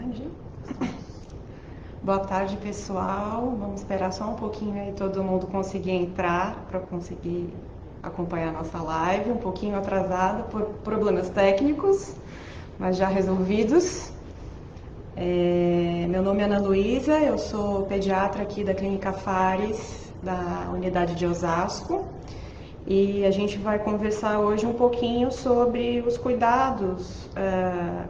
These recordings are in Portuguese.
tarde. Boa tarde, pessoal. Vamos esperar só um pouquinho aí todo mundo conseguir entrar para conseguir acompanhar a nossa live. Um pouquinho atrasada por problemas técnicos, mas já resolvidos. Meu nome é Ana Luísa, eu sou pediatra aqui da Clínica Fares, da unidade de Osasco. E a gente vai conversar hoje um pouquinho sobre os cuidados,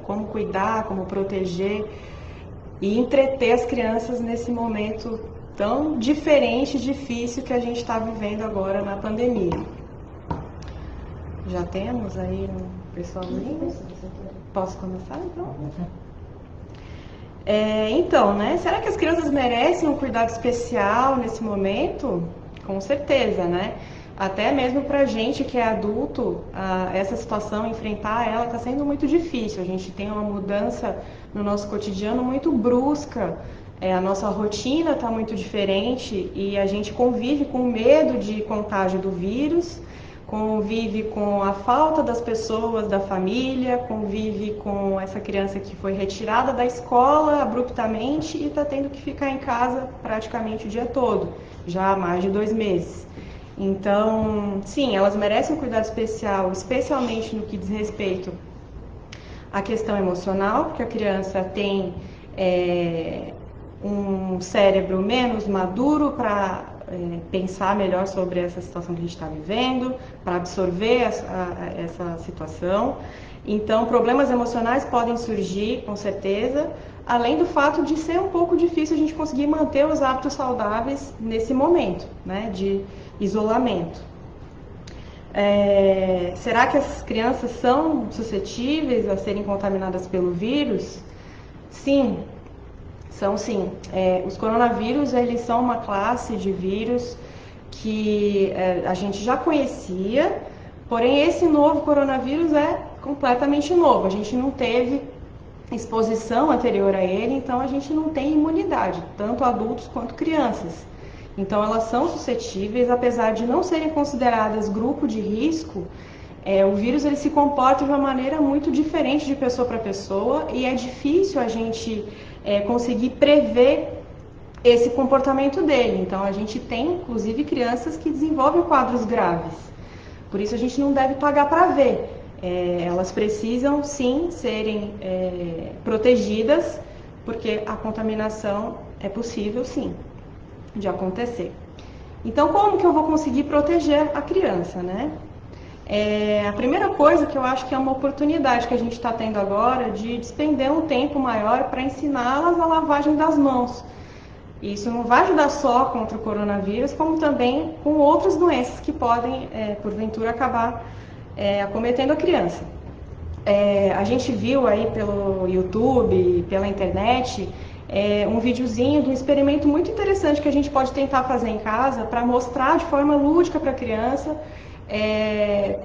como cuidar, como proteger e entreter as crianças nesse momento tão diferente e difícil que a gente está vivendo agora na pandemia. Já temos aí um pessoalzinho? Posso começar então? Então, né? Será que as crianças merecem um cuidado especial nesse momento? Com certeza, né? Até mesmo para a gente que é adulto, essa situação, enfrentar ela está sendo muito difícil. A gente tem uma mudança no nosso cotidiano muito brusca, a nossa rotina está muito diferente e a gente convive com medo de contágio do vírus, convive com a falta das pessoas, da família, convive com essa criança que foi retirada da escola abruptamente e está tendo que ficar em casa praticamente o dia todo, já há mais de 2 meses. Então, sim, elas merecem um cuidado especial, especialmente no que diz respeito à questão emocional, porque a criança tem um cérebro menos maduro para pensar melhor sobre essa situação que a gente está vivendo, para absorver essa situação. Então, problemas emocionais podem surgir, com certeza, além do fato de ser um pouco difícil a gente conseguir manter os hábitos saudáveis nesse momento, né, de isolamento. Será que as crianças são suscetíveis a serem contaminadas pelo vírus? Sim, são sim. Os coronavírus, eles são uma classe de vírus que a gente já conhecia, porém esse novo coronavírus é completamente novo. A gente não teve exposição anterior a ele, então a gente não tem imunidade, tanto adultos quanto crianças. Então elas são suscetíveis, apesar de não serem consideradas grupo de risco, o vírus ele se comporta de uma maneira muito diferente de pessoa para pessoa e é difícil a gente conseguir prever esse comportamento dele. Então a gente tem inclusive crianças que desenvolvem quadros graves. Por isso a gente não deve pagar para ver. Elas precisam sim serem protegidas, porque a contaminação é possível sim de acontecer. Então, como que eu vou conseguir proteger a criança, né? A primeira coisa que eu acho que é uma oportunidade que a gente está tendo agora de despender um tempo maior para ensiná-las a lavagem das mãos. Isso não vai ajudar só contra o coronavírus, como também com outras doenças que podem, porventura, acabar acometendo a criança. A gente viu aí pelo YouTube, pela internet, um videozinho de um experimento muito interessante que a gente pode tentar fazer em casa para mostrar de forma lúdica para a criança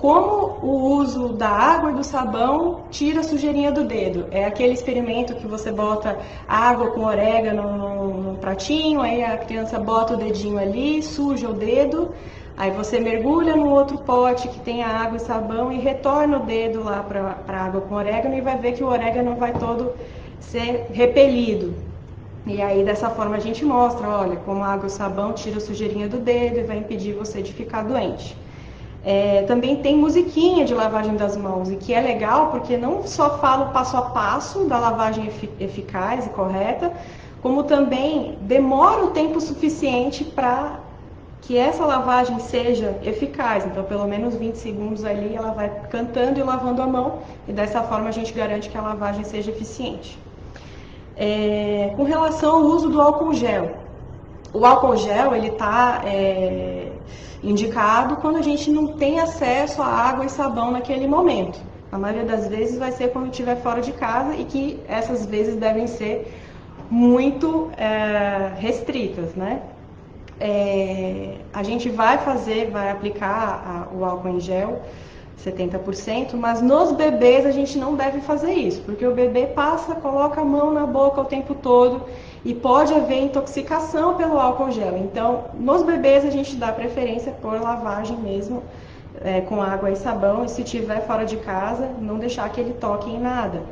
como o uso da água e do sabão tira a sujeirinha do dedo. É aquele experimento que você bota água com orégano num pratinho, aí a criança bota o dedinho ali, suja o dedo, aí você mergulha num outro pote que tem a água e sabão e retorna o dedo lá para a água com orégano e vai ver que o orégano vai todo ser repelido. E aí dessa forma a gente mostra, olha, como a água e o sabão tira a sujeirinha do dedo e vai impedir você de ficar doente. Também tem musiquinha de lavagem das mãos, e que é legal porque não só fala o passo a passo da lavagem eficaz e correta, como também demora o tempo suficiente para que essa lavagem seja eficaz. Então, pelo menos 20 segundos ali, ela vai cantando e lavando a mão, e dessa forma a gente garante que a lavagem seja eficiente. Com relação ao uso do álcool gel. O álcool gel, ele está indicado quando a gente não tem acesso a água e sabão naquele momento. A maioria das vezes vai ser quando estiver fora de casa e que essas vezes devem ser muito restritas, né? A gente vai aplicar o álcool em gel 70%, mas nos bebês a gente não deve fazer isso, porque o bebê coloca a mão na boca o tempo todo e pode haver intoxicação pelo álcool gel. Então, nos bebês a gente dá preferência por lavagem mesmo, com água e sabão, e se estiver fora de casa, não deixar que ele toque em nada.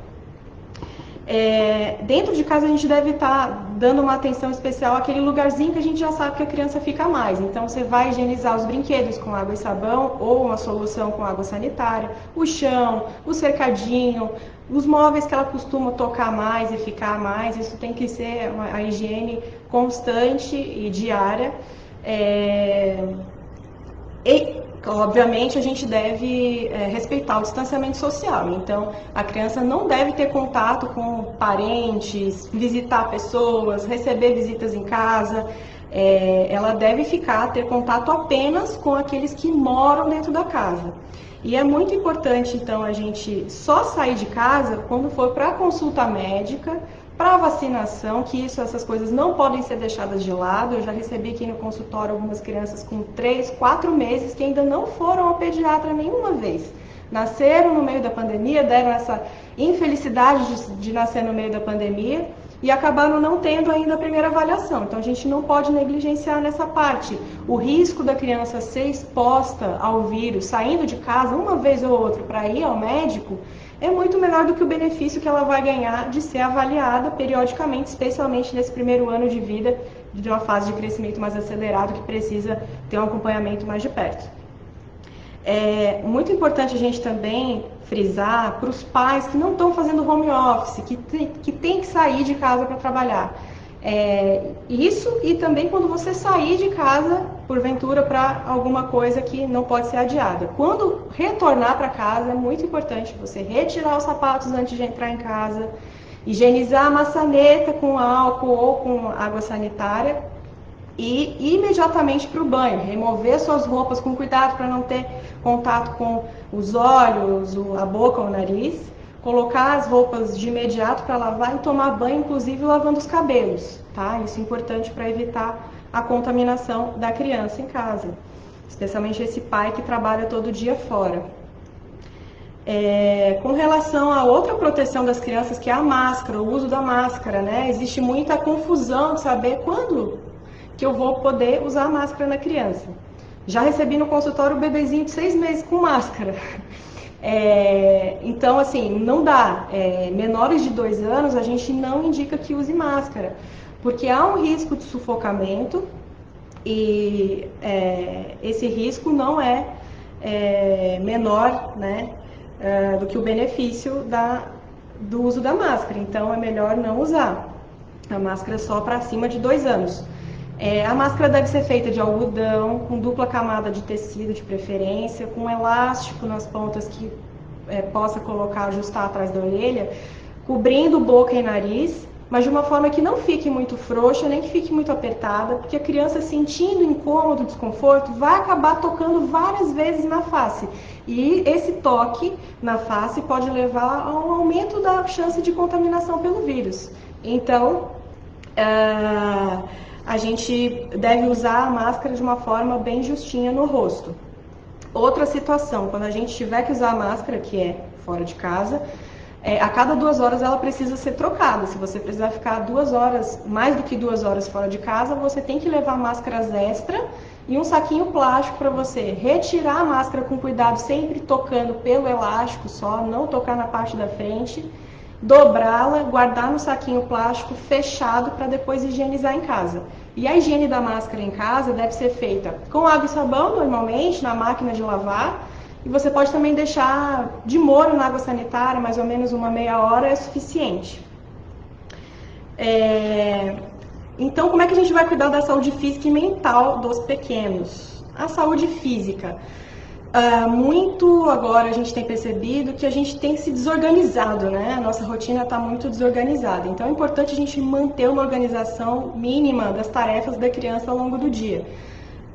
Dentro de casa a gente deve estar dando uma atenção especial àquele lugarzinho que a gente já sabe que a criança fica mais. Então você vai higienizar os brinquedos com água e sabão ou uma solução com água sanitária, o chão, o cercadinho, os móveis que ela costuma tocar mais e ficar mais. Isso tem que ser a higiene constante e diária. Obviamente, a gente deve respeitar o distanciamento social. Então, a criança não deve ter contato com parentes, visitar pessoas, receber visitas em casa. Ela deve ter contato apenas com aqueles que moram dentro da casa. E é muito importante, então, a gente só sair de casa quando for para consulta médica, para vacinação, que essas coisas não podem ser deixadas de lado. Eu já recebi aqui no consultório algumas crianças com 3, 4 meses que ainda não foram ao pediatra nenhuma vez. Nasceram no meio da pandemia, deram essa infelicidade de nascer no meio da pandemia e acabaram não tendo ainda a primeira avaliação. Então a gente não pode negligenciar nessa parte. O risco da criança ser exposta ao vírus, saindo de casa uma vez ou outra para ir ao médico, é muito menor do que o benefício que ela vai ganhar de ser avaliada periodicamente, especialmente nesse primeiro ano de vida, de uma fase de crescimento mais acelerado, que precisa ter um acompanhamento mais de perto. É muito importante a gente também frisar para os pais que não estão fazendo home office, que tem que sair de casa para trabalhar. Isso, e também quando você sair de casa, porventura, para alguma coisa que não pode ser adiada. Quando retornar para casa, é muito importante você retirar os sapatos antes de entrar em casa, higienizar a maçaneta com álcool ou com água sanitária e imediatamente para o banho, remover suas roupas com cuidado para não ter contato com os olhos, a boca ou o nariz, colocar as roupas de imediato para lavar e tomar banho, inclusive lavando os cabelos, tá? Isso é importante para evitar a contaminação da criança em casa, especialmente esse pai que trabalha todo dia fora. Com relação a outra proteção das crianças, que é a máscara, o uso da máscara, né? Existe muita confusão de saber quando que eu vou poder usar a máscara na criança. Já recebi no consultório um bebezinho de 6 meses com máscara. Então, assim, não dá. Menores de 2 anos, a gente não indica que use máscara, porque há um risco de sufocamento e esse risco não é menor, né, do que o benefício do uso da máscara. Então, é melhor não usar a máscara só para acima de 2 anos. A máscara deve ser feita de algodão, com dupla camada de tecido de preferência, com elástico nas pontas que possa colocar, ajustar atrás da orelha, cobrindo boca e nariz, mas de uma forma que não fique muito frouxa, nem que fique muito apertada, porque a criança, sentindo incômodo, desconforto, vai acabar tocando várias vezes na face. E esse toque na face pode levar a um aumento da chance de contaminação pelo vírus. Então, a gente deve usar a máscara de uma forma bem justinha no rosto. Outra situação, quando a gente tiver que usar a máscara, que é fora de casa, a cada 2 horas ela precisa ser trocada. Se você precisar ficar 2 horas, mais do que 2 horas fora de casa, você tem que levar máscaras extra e um saquinho plástico para você retirar a máscara com cuidado, sempre tocando pelo elástico só, não tocar na parte da frente, dobrá-la, guardar no saquinho plástico fechado para depois higienizar em casa. E a higiene da máscara em casa deve ser feita com água e sabão, normalmente, na máquina de lavar. E você pode também deixar de molho na água sanitária, mais ou menos uma meia hora é suficiente. Então, como é que a gente vai cuidar da saúde física e mental dos pequenos? A saúde física. Muito agora a gente tem percebido que a gente tem se desorganizado, né? A nossa rotina está muito desorganizada. Então é importante a gente manter uma organização mínima das tarefas da criança ao longo do dia.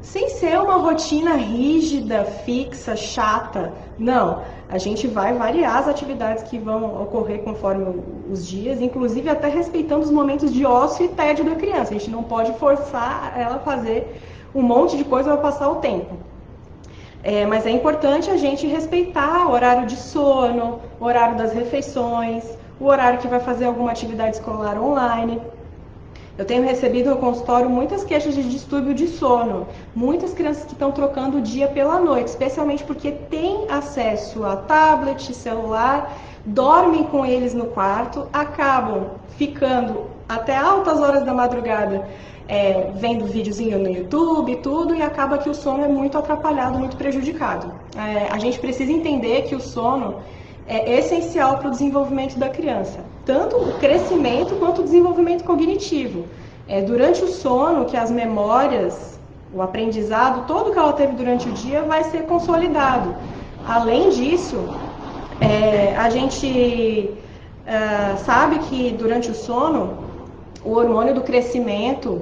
Sem ser uma rotina rígida, fixa, chata. Não, a gente vai variar as atividades que vão ocorrer conforme os dias, inclusive até respeitando os momentos de ócio e tédio da criança. A gente não pode forçar ela a fazer um monte de coisa para passar o tempo. Mas é importante a gente respeitar o horário de sono, o horário das refeições, o horário que vai fazer alguma atividade escolar online. Eu tenho recebido no consultório muitas queixas de distúrbio de sono, muitas crianças que estão trocando o dia pela noite, especialmente porque têm acesso a tablet, celular, dormem com eles no quarto, acabam ficando até altas horas da madrugada vendo videozinho no YouTube e tudo, e acaba que o sono é muito atrapalhado, muito prejudicado. A gente precisa entender que o sono é essencial para o desenvolvimento da criança, tanto o crescimento quanto o desenvolvimento cognitivo. É durante o sono que as memórias, o aprendizado, todo que ela teve durante o dia vai ser consolidado. Além disso, a gente sabe que durante o sono o hormônio do crescimento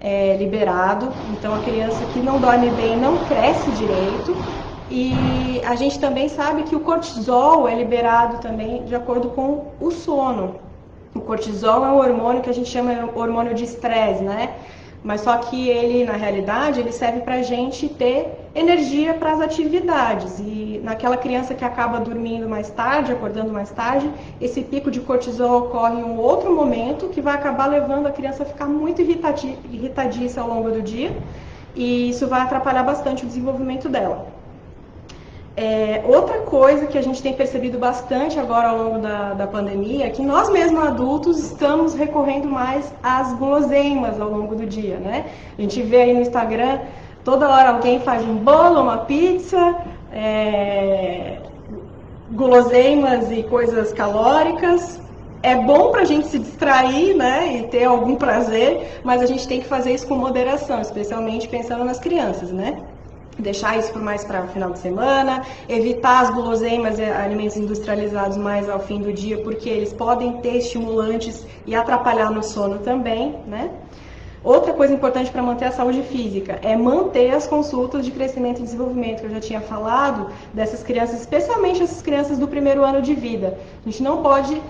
é liberado, então a criança que não dorme bem não cresce direito. E a gente também sabe que o cortisol é liberado também de acordo com o sono. O cortisol é um hormônio que a gente chama de hormônio de estresse, né? Mas só que ele, na realidade, ele serve para a gente ter energia para as atividades. E naquela criança que acaba dormindo mais tarde, acordando mais tarde, esse pico de cortisol ocorre em um outro momento que vai acabar levando a criança a ficar muito irritadiça ao longo do dia. E isso vai atrapalhar bastante o desenvolvimento dela. Outra coisa que a gente tem percebido bastante agora ao longo da pandemia é que nós mesmos adultos estamos recorrendo mais às guloseimas ao longo do dia, né? A gente vê aí no Instagram, toda hora alguém faz um bolo, uma pizza, guloseimas e coisas calóricas. É bom para a gente se distrair, né, e ter algum prazer, mas a gente tem que fazer isso com moderação, especialmente pensando nas crianças, né? Deixar isso mais para o final de semana, evitar as guloseimas e alimentos industrializados mais ao fim do dia, porque eles podem ter estimulantes e atrapalhar no sono também, né? Outra coisa importante para manter a saúde física é manter as consultas de crescimento e desenvolvimento, que eu já tinha falado, dessas crianças, especialmente essas crianças do primeiro ano de vida. A gente não pode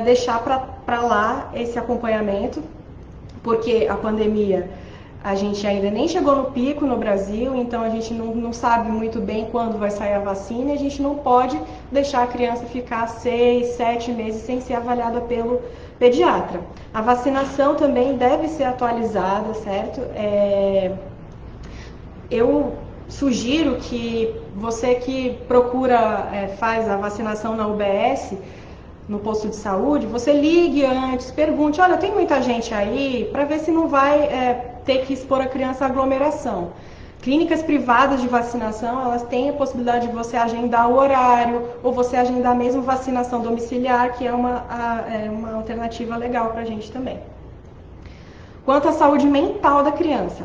deixar para lá esse acompanhamento, porque a pandemia... A gente ainda nem chegou no pico no Brasil, então a gente não sabe muito bem quando vai sair a vacina e a gente não pode deixar a criança ficar 6, 7 meses sem ser avaliada pelo pediatra. A vacinação também deve ser atualizada, certo? Eu sugiro que você que faz a vacinação na UBS, no posto de saúde, você ligue antes, pergunte, olha, tem muita gente aí, para ver se não vai ter que expor a criança à aglomeração. Clínicas privadas de vacinação, elas têm a possibilidade de você agendar o horário, ou você agendar mesmo vacinação domiciliar, que é uma alternativa legal para a gente também. Quanto à saúde mental da criança,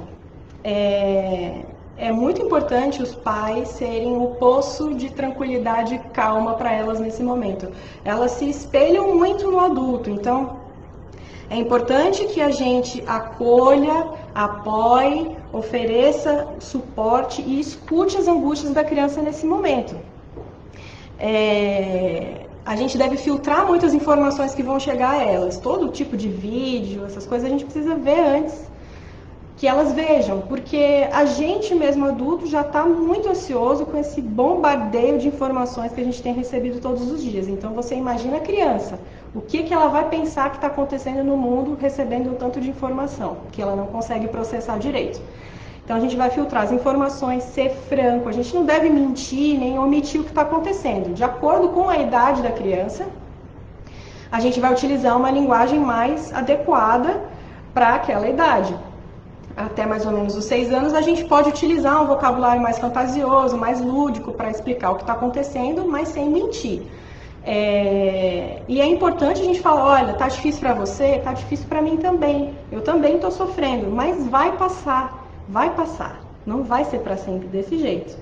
é muito importante os pais serem o poço de tranquilidade e calma para elas nesse momento. Elas se espelham muito no adulto, então é importante que a gente acolha, apoie, ofereça suporte e escute as angústias da criança nesse momento. A gente deve filtrar muitas informações que vão chegar a elas. Todo tipo de vídeo, essas coisas a gente precisa ver antes que elas vejam, porque a gente mesmo adulto já está muito ansioso com esse bombardeio de informações que a gente tem recebido todos os dias. Então você imagina a criança, o que ela vai pensar que está acontecendo no mundo recebendo um tanto de informação, que ela não consegue processar direito. Então a gente vai filtrar as informações, ser franco, a gente não deve mentir nem omitir o que está acontecendo. De acordo com a idade da criança, a gente vai utilizar uma linguagem mais adequada para aquela idade. Até mais ou menos os 6 anos, a gente pode utilizar um vocabulário mais fantasioso, mais lúdico para explicar o que está acontecendo, mas sem mentir. E é importante a gente falar, olha, tá difícil para você, tá difícil para mim também. Eu também estou sofrendo, mas vai passar, não vai ser para sempre desse jeito.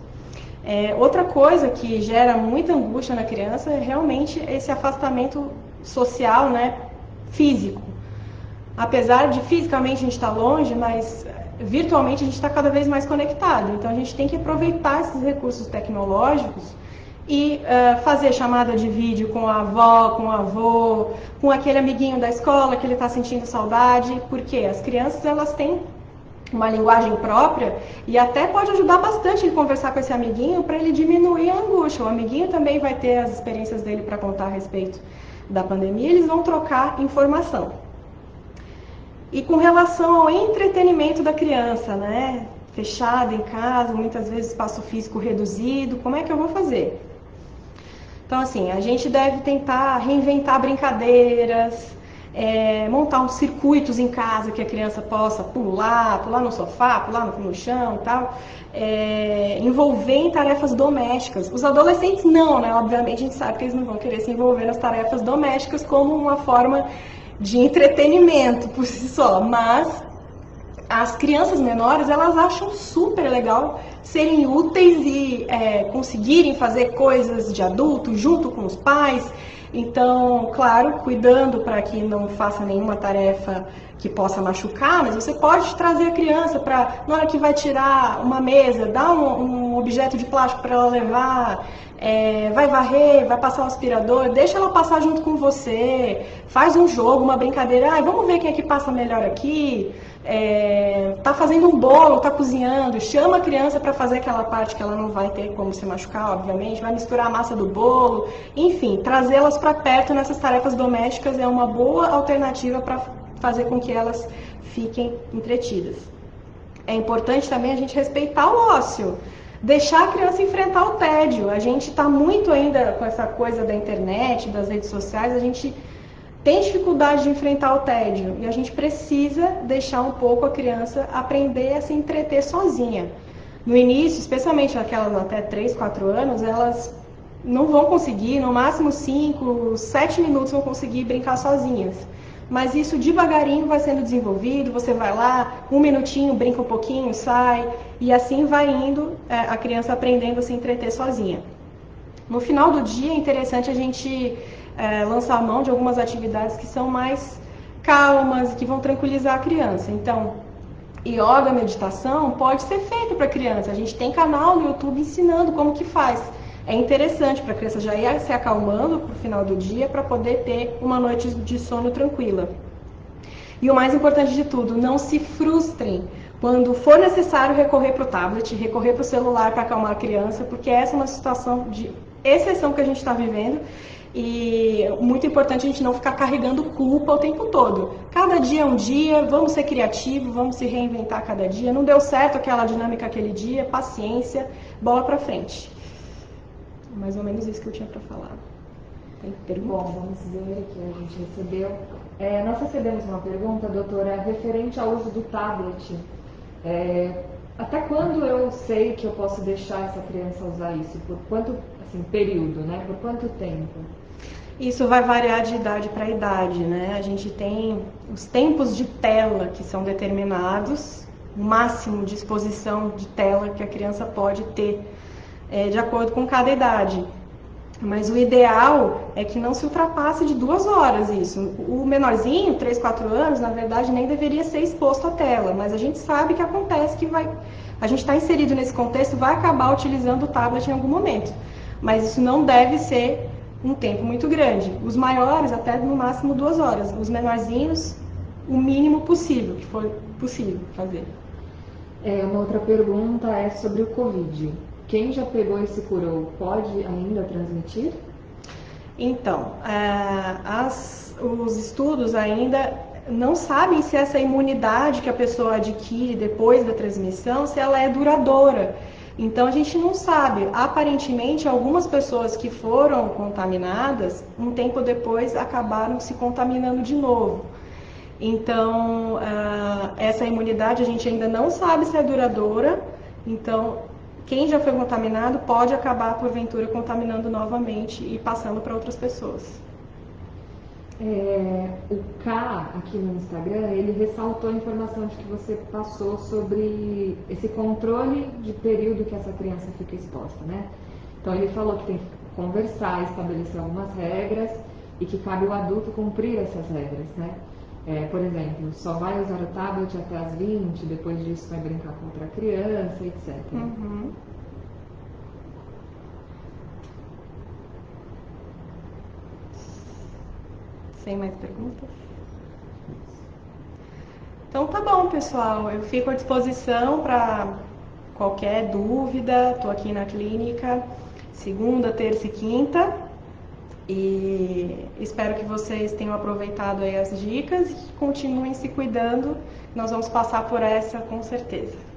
Outra coisa que gera muita angústia na criança é realmente esse afastamento social, né, físico. Apesar de fisicamente a gente estar longe, mas virtualmente a gente está cada vez mais conectado. Então a gente tem que aproveitar esses recursos tecnológicos e fazer chamada de vídeo com a avó, com o avô, com aquele amiguinho da escola que ele está sentindo saudade, porque as crianças elas têm uma linguagem própria e até pode ajudar bastante ele conversar com esse amiguinho para ele diminuir a angústia. O amiguinho também vai ter as experiências dele para contar a respeito da pandemia, eles vão trocar informação. E com relação ao entretenimento da criança, né? Fechada em casa, muitas vezes espaço físico reduzido, como é que eu vou fazer? Então, assim, a gente deve tentar reinventar brincadeiras, montar uns circuitos em casa que a criança possa pular no sofá, pular no chão e tal, envolver em tarefas domésticas. Os adolescentes não, né? Obviamente a gente sabe que eles não vão querer se envolver nas tarefas domésticas como uma forma de entretenimento por si só, mas as crianças menores, elas acham super legal serem úteis e conseguirem fazer coisas de adulto junto com os pais. Então, claro, cuidando para que não faça nenhuma tarefa que possa machucar, mas você pode trazer a criança para, na hora que vai tirar uma mesa, dar um objeto de plástico para ela levar, vai varrer, vai passar o aspirador, deixa ela passar junto com você, faz um jogo, uma brincadeira, vamos ver quem é que passa melhor aqui. Tá fazendo um bolo, tá cozinhando, chama a criança para fazer aquela parte que ela não vai ter como se machucar, obviamente, vai misturar a massa do bolo, enfim, trazê-las para perto nessas tarefas domésticas é uma boa alternativa para fazer com que elas fiquem entretidas. É importante também a gente respeitar o ócio, deixar a criança enfrentar o tédio. A gente está muito ainda com essa coisa da internet, das redes sociais, a gente tem dificuldade de enfrentar o tédio e a gente precisa deixar um pouco a criança aprender a se entreter sozinha. No início, especialmente aquelas até 3, 4 anos, elas não vão conseguir, no máximo 5, 7 minutos vão conseguir brincar sozinhas. Mas isso devagarinho vai sendo desenvolvido, você vai lá, 1 minutinho, brinca um pouquinho, sai, e assim vai indo a criança aprendendo a se entreter sozinha. No final do dia é interessante a gente lançar a mão de algumas atividades que são mais calmas, que vão tranquilizar a criança. Então, yoga, meditação, pode ser feito para a criança. A gente tem canal no YouTube ensinando como que faz. É interessante para a criança já ir se acalmando para o final do dia para poder ter uma noite de sono tranquila. E o mais importante de tudo, não se frustrem quando for necessário recorrer para o tablet, recorrer para o celular para acalmar a criança, porque essa é uma situação de exceção que a gente está vivendo. E muito importante a gente não ficar carregando culpa o tempo todo. Cada dia é um dia, vamos ser criativos, vamos se reinventar cada dia. Não deu certo aquela dinâmica aquele dia, paciência, bola pra frente. Mais ou menos isso que eu tinha para falar. Tem pergunta? Bom, vamos ver que a gente recebeu. Nós recebemos uma pergunta, doutora, referente ao uso do tablet. Até quando eu sei que eu posso deixar essa criança usar isso? Por quanto período, né? Por quanto tempo? Isso vai variar de idade para idade, né? A gente tem os tempos de tela que são determinados, o máximo de exposição de tela que a criança pode ter, de acordo com cada idade. Mas o ideal é que não se ultrapasse de 2 horas isso. O menorzinho, 3, 4 anos, na verdade nem deveria ser exposto à tela, mas a gente sabe que acontece que a gente está inserido nesse contexto, vai acabar utilizando o tablet em algum momento. Mas isso não deve ser um tempo muito grande. Os maiores, até no máximo 2 horas. Os menorzinhos, o mínimo possível, que for possível fazer. Uma outra pergunta é sobre o Covid. Quem já pegou e se curou, pode ainda transmitir? Então, os estudos ainda não sabem se essa imunidade que a pessoa adquire depois da transmissão, se ela é duradoura. Então a gente não sabe. Aparentemente, algumas pessoas que foram contaminadas, um tempo depois acabaram se contaminando de novo. Então, essa imunidade a gente ainda não sabe se é duradoura. Então, quem já foi contaminado pode acabar, porventura, contaminando novamente e passando para outras pessoas. O K, aqui no Instagram, ele ressaltou a informação de que você passou sobre esse controle de período que essa criança fica exposta, né? Então, ele falou que tem que conversar, estabelecer algumas regras e que cabe o adulto cumprir essas regras, né? Por exemplo, só vai usar o tablet até as 20, depois disso vai brincar com outra criança, etc. Uhum. Sem mais perguntas? Então tá bom, pessoal. Eu fico à disposição para qualquer dúvida. Estou aqui na clínica segunda, terça e quinta. E espero que vocês tenham aproveitado aí as dicas e continuem se cuidando. Nós vamos passar por essa com certeza.